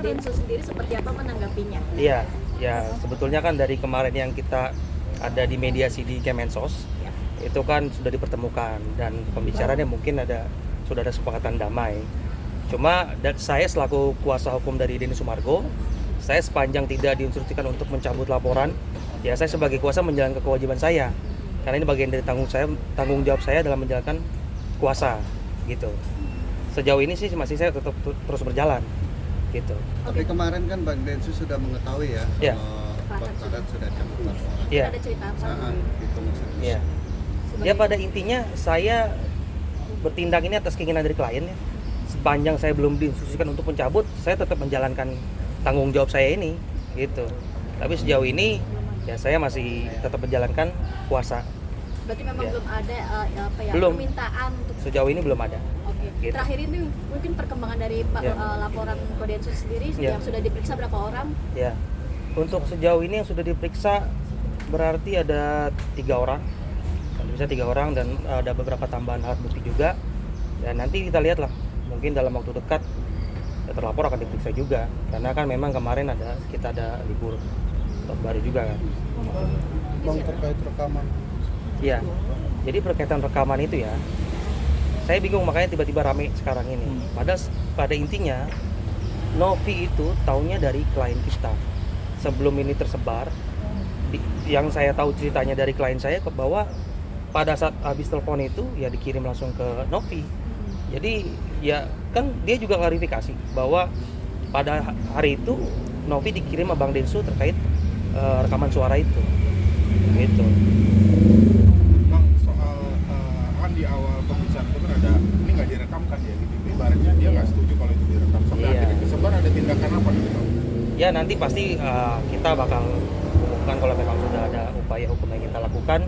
Densus sendiri seperti apa menanggapinya? Iya, ya sebetulnya kan dari kemarin yang kita ada di mediasi di Kemensos, itu kan sudah dipertemukan dan pembicaraannya mungkin sudah ada kesepakatan damai. Cuma saya selaku kuasa hukum dari Denny Sumargo, saya sepanjang tidak diinstruksikan untuk mencabut laporan, ya saya sebagai kuasa menjalankan kewajiban saya. Karena ini bagian dari tanggung jawab saya dalam menjalankan kuasa, gitu. Sejauh ini sih masih saya tetap terus berjalan, gitu. Tapi kemarin kan Bang Densus sudah mengetahui ya, Ya. kalau Bang Farad sudah cabut laporan. Ya. Ada cerita apa? Gitu maksudnya. Ya. Ya pada intinya saya bertindak ini atas keinginan dari klien ya. Sepanjang saya belum diinstruksikan untuk mencabut, saya tetap menjalankan tanggung jawab saya ini, gitu. Tapi sejauh ini ya saya masih tetap menjalankan kuasa. Berarti memang Ya. belum ada Belum. permintaan untuk. Sejauh ini belum ada. Oke. Gitu. Terakhir ini mungkin perkembangan dari Ya. laporan Kodensus sendiri Ya. yang sudah diperiksa berapa orang? Ya. Untuk sejauh ini yang sudah diperiksa berarti ada 3 orang. Bisa 3 orang dan ada beberapa tambahan alat bukti juga. Dan nanti kita lihat lah, mungkin dalam waktu dekat terlapor akan diperiksa juga. Karena kan memang kemarin kita ada libur tahun baru juga kan. Bang, terkait rekaman. Iya. Jadi berkaitan rekaman itu ya, saya bingung makanya tiba-tiba rame sekarang ini. Padahal pada intinya Novi itu taunya dari klien kita. Sebelum ini tersebar, yang saya tahu ceritanya dari klien saya bahwa pada saat habis telepon itu ya dikirim langsung ke Novi. Jadi ya kan dia juga klarifikasi bahwa pada hari itu Novi dikirim sama Bang Densu terkait rekaman suara itu. Gitu. Bang, soal kan di awal pembicaraan itu kan ada ini nggak direkamkan ya gitu. Ibaratnya dia nggak setuju kalau itu direkam. Sampai Iya. akhirnya kesebar ada tindakan apa gitu Bang? Ya nanti pasti kita bakal umumkan kalau memang sudah ada upaya hukum yang kita lakukan.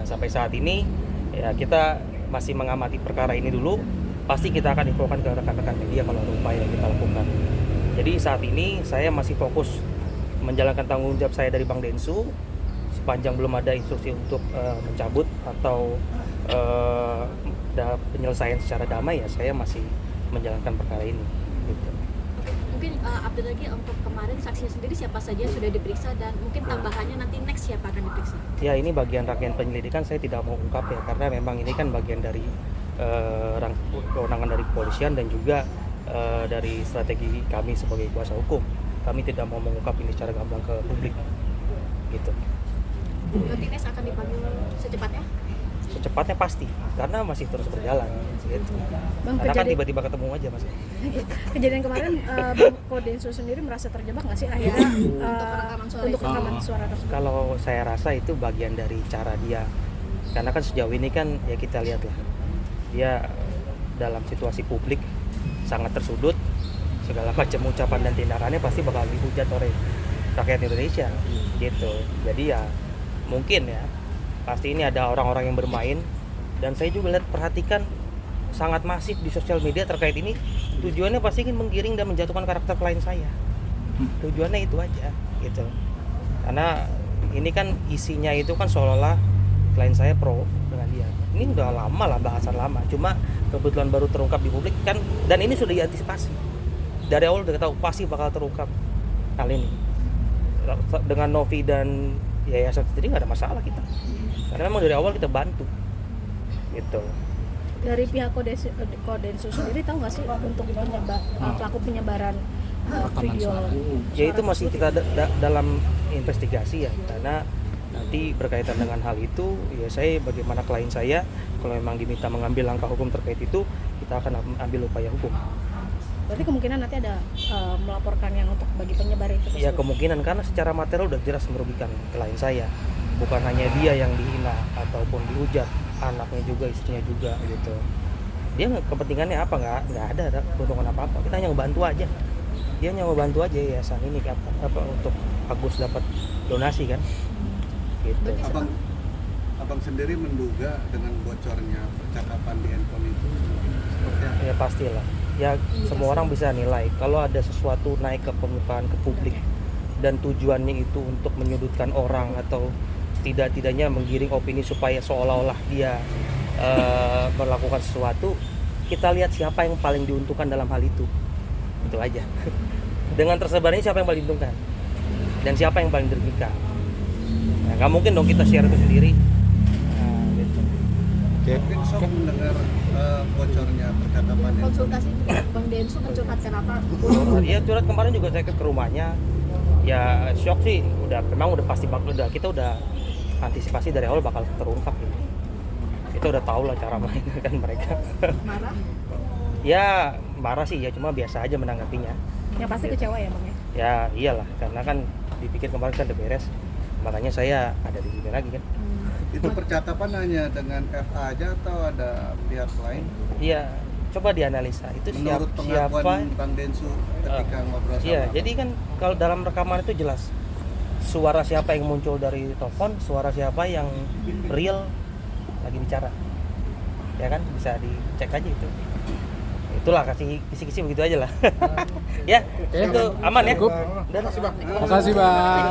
Sampai saat ini ya kita masih mengamati perkara ini dulu. Pasti kita akan infokan ke rekan-rekan media kalau ada upaya yang kita lakukan. Jadi saat ini saya masih fokus menjalankan tanggung jawab saya dari Bang Densu. Sepanjang belum ada instruksi untuk mencabut atau penyelesaian secara damai ya saya masih menjalankan perkara ini. Gitu. Mungkin update lagi untuk kemarin saksinya sendiri siapa saja yang sudah diperiksa dan mungkin tambahannya nanti next siapa akan diperiksa? Ya ini bagian rangkaian penyelidikan saya tidak mau ungkap ya karena memang ini kan bagian dari kewenangan dari kepolisian dan juga dari strategi kami sebagai kuasa hukum. Kami tidak mau mengungkap ini secara gamblang ke publik. Gitu. Berarti next akan dipanggil secepatnya? Secepatnya pasti karena masih terus berjalan. Gitu. Bang, Karena kan tiba-tiba ketemu aja mas. kejadian kemarin Bang Kodensus sendiri merasa terjebak nggak sih akhirnya untuk rekaman suara tersebut? Kalau saya rasa itu bagian dari cara dia. Karena kan sejauh ini kan ya kita lihat lah dia dalam situasi publik sangat tersudut, segala macam ucapan dan tindakannya pasti bakal dihujat oleh rakyat Indonesia gitu. Jadi ya mungkin ya pasti ini ada orang-orang yang bermain dan saya juga perhatikan sangat masif di sosial media terkait ini. Tujuannya pasti ingin menggiring dan menjatuhkan karakter klien saya. Tujuannya itu aja gitu. Karena ini kan isinya itu kan seolah-olah klien saya pro dengan dia. Ini udah lama lah, bahasan lama. Cuma kebetulan baru terungkap di publik kan, dan ini sudah diantisipasi. Dari awal udah tahu pasti bakal terungkap hal ini. Dengan Novi dan yayasan sendiri nggak ada masalah kita. Karena memang dari awal kita bantu. Gitu. Dari pihak Kodensus sendiri tahu nggak sih untuk pelaku penyebaran video? Ya itu masih kita dalam investigasi ya, karena nanti berkaitan dengan hal itu ya saya bagaimana klien saya kalau memang diminta mengambil langkah hukum terkait itu kita akan ambil upaya hukum. Berarti kemungkinan nanti ada melaporkan yang untuk bagi penyebar itu tersebut? Ya kemungkinan karena secara material udah jelas merugikan klien saya, bukan hanya dia yang dihina ataupun dihujat, anaknya juga, istrinya juga gitu. Dia kepentingannya apa, nggak ada keuntungan apa-apa, kita hanya ngebantu aja. Dia hanya ngebantu aja yayasan ini apa untuk Agus dapat donasi kan gitu. Abang sendiri menduga dengan bocornya percakapan di handphone itu seperti apa? Ya pastilah. Ya semua orang bisa nilai kalau ada sesuatu naik ke permukaan, ke publik dan tujuannya itu untuk menyudutkan orang atau tidaknya menggiring opini supaya seolah-olah dia melakukan sesuatu, kita lihat siapa yang paling diuntungkan dalam hal itu aja. dengan tersebarnya siapa yang paling diuntungkan dan siapa yang paling dirugikan. Nah, nggak mungkin dong kita share itu sendiri. Nah, gitu. Mungkin sok mendengar bocornya percakapan yang Konsultasi Bang Densu mencurhatkan apa? Iya, curhat kemarin juga saya ke rumahnya. Ya shock sih, memang udah pasti kita udah antisipasi dari awal bakal terungkap gitu. Kita udah tahu lah cara mainnya kan mereka. Marah? Ya marah sih ya, cuma biasa aja menanggapinya. Yang pasti kecewa ya bang ya. Ya iyalah, karena kan dipikir kemarin kan udah beres, makanya saya ada di sini lagi kan. itu percakapan hanya dengan FA aja atau ada pihak lain? Iya, coba dianalisa itu Menurut siapa. pengakuan Bang Densu ketika ngobrol sama Iya, Abang. jadi kan kalau dalam rekaman itu jelas suara siapa yang muncul dari telepon, suara siapa yang real lagi bicara. Ya kan, bisa dicek aja itu. Itulah, kasih kisi-kisi begitu aja lah. Ya, itu aman ya. Cukup. Udah. Makasih bang.